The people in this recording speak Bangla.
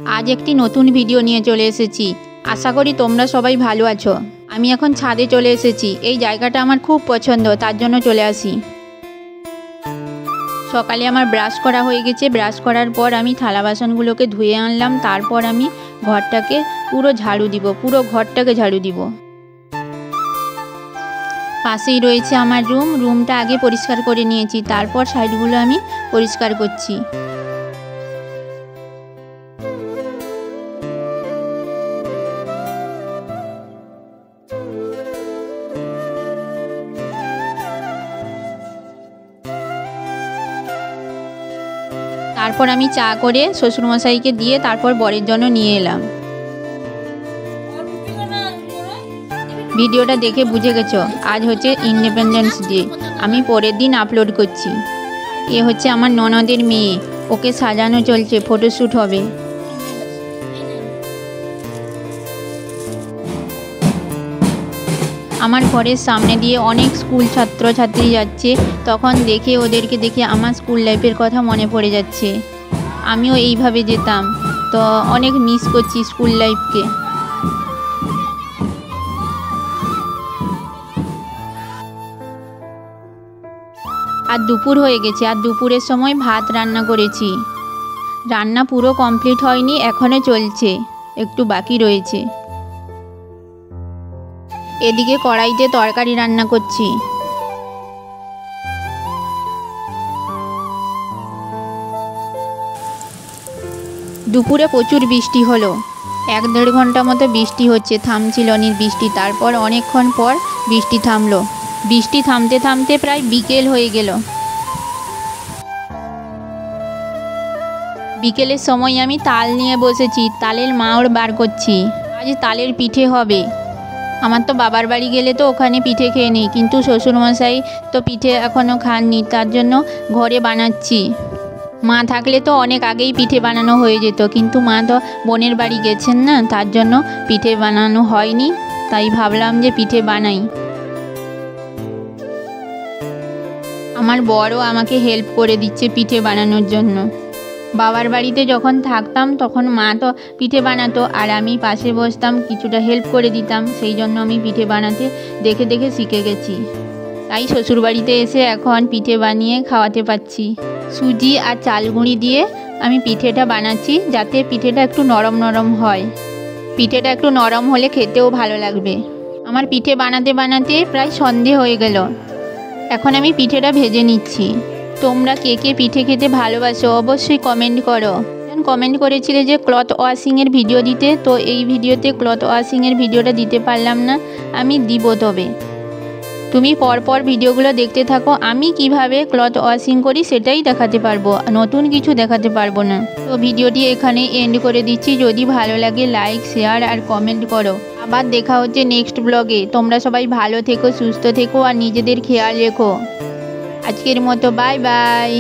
आज একটি নতুন ভিডিও নিয়ে চলে এসেছি। আশা করি তোমরা সবাই ভালো আছো। আমি এখন ছাদে চলে এসেছি। এই জায়গাটা আমার খুব পছন্দ, তার জন্য চলে আসি। সকালে আমার ব্রাশ করা হয়ে গেছে। ব্রাশ করার পর আমি থালা বাসনগুলোকে ধুয়ে আনলাম। তারপর আমি ঘরটাকে পুরো ঝাড়ু দিব, পুরো ঘরটাকে ঝাড়ু দিব। পাশেই রয়েছে আমার রুমটা আগে পরিষ্কার করে নিয়েছি, তারপর সাইডগুলো আমি পরিষ্কার করছি। তারপর আমি চা করে শ্বশুরমশাইকে দিয়ে তারপর বরের জন্য নিয়ে এলাম। ভিডিওটা দেখে বুঝে গেছো, আজ হচ্ছে ইন্ডিপেন্ডেন্স ডে। আমি পরের দিন আপলোড করছি। এ হচ্ছে আমার ননদের মেয়ে, ওকে সাজানো চলছে, ফটোশ্যুট হবে। আমার ঘরের সামনে দিয়ে অনেক স্কুল ছাত্রছাত্রী যাচ্ছে, তখন ওদেরকে দেখে আমার স্কুল লাইফের কথা মনে পড়ে যাচ্ছে। আমিও এইভাবে যেতাম, তো অনেক মিস করছি স্কুল লাইফকে। আর দুপুর হয়ে গেছে, আর দুপুরের সময় ভাত রান্না করেছি। রান্না পুরো কমপ্লিট হয়নি, এখনও চলছে, একটু বাকি রয়েছে। এদিকে কড়াইতে তরকারি রান্না করছি। দুপুরে প্রচুর বৃষ্টি হলো, 1-1.5 ঘন্টা মতো বৃষ্টি হচ্ছে, থামছিল না বৃষ্টি। তারপর অনেকক্ষণ পর বৃষ্টি থামলো। বৃষ্টি থামতে থামতে প্রায় বিকেল হয়ে গেল। বিকেলের সময় আমি তাল নিয়ে বসেছি, তালের মাড় বার করছি। আজ তালের পিঠে হবে। আমার তো বাবার বাড়ি গেলে তো ওখানে পিঠে খেয়ে নিই, কিন্তু শ্বশুরমশাই তো পিঠে এখনও খাননি, তার জন্য ঘরে বানাচ্ছি। মা থাকলে তো অনেক আগেই পিঠে বানানো হয়ে যেত, কিন্তু মা তো বোনের বাড়ি গেছেন না, তার জন্য পিঠে বানানো হয়নি। তাই ভাবলাম যে পিঠে বানাই। আমার বড়ও আমাকে হেল্প করে দিচ্ছে পিঠে বানানোর জন্য। বাবার বাড়িতে যখন থাকতাম তখন মা তো পিঠে বানাতো, আর আমি পাশে বসতাম, কিছুটা হেল্প করে দিতাম। সেই জন্য আমি পিঠে বানাতে দেখে দেখে শিখে গেছি। তাই শ্বশুরবাড়িতে এসে এখন পিঠে বানিয়ে খাওয়াতে পারছি। সুজি আর চাল গুঁড়ি দিয়ে আমি পিঠেটা বানাচ্ছি, যাতে পিঠেটা একটু নরম নরম হয়। পিঠেটা একটু নরম হলে খেতেও ভালো লাগবে। আমার পিঠে বানাতে বানাতে প্রায় সন্ধে হয়ে গেল। এখন আমি পিঠেটা ভেজে নিচ্ছি। তোমরা কে কে পিঠে খেতে ভালোবাসো অবশ্যই কমেন্ট করো। কমেন্ট করেছিলে যে ক্লথ ওয়াশিংয়ের ভিডিও দিতে, তো এই ভিডিওতে ক্লথ ওয়াশিংয়ের ভিডিওটা দিতে পারলাম না, আমি দিব। তবে তুমি পরপর ভিডিওগুলো দেখতে থাকো, আমি কিভাবে ক্লথ ওয়াশিং করি সেটাই দেখাতে পারবো, নতুন কিছু দেখাতে পারবো না। তো ভিডিওটি এখানে এন্ড করে দিচ্ছি। যদি ভালো লাগে লাইক, শেয়ার আর কমেন্ট করো। আবার দেখা হচ্ছে নেক্সট ব্লগে। তোমরা সবাই ভালো থেকো, সুস্থ থেকো আর নিজেদের খেয়াল রেখো। আজকের মতো বাই বাই।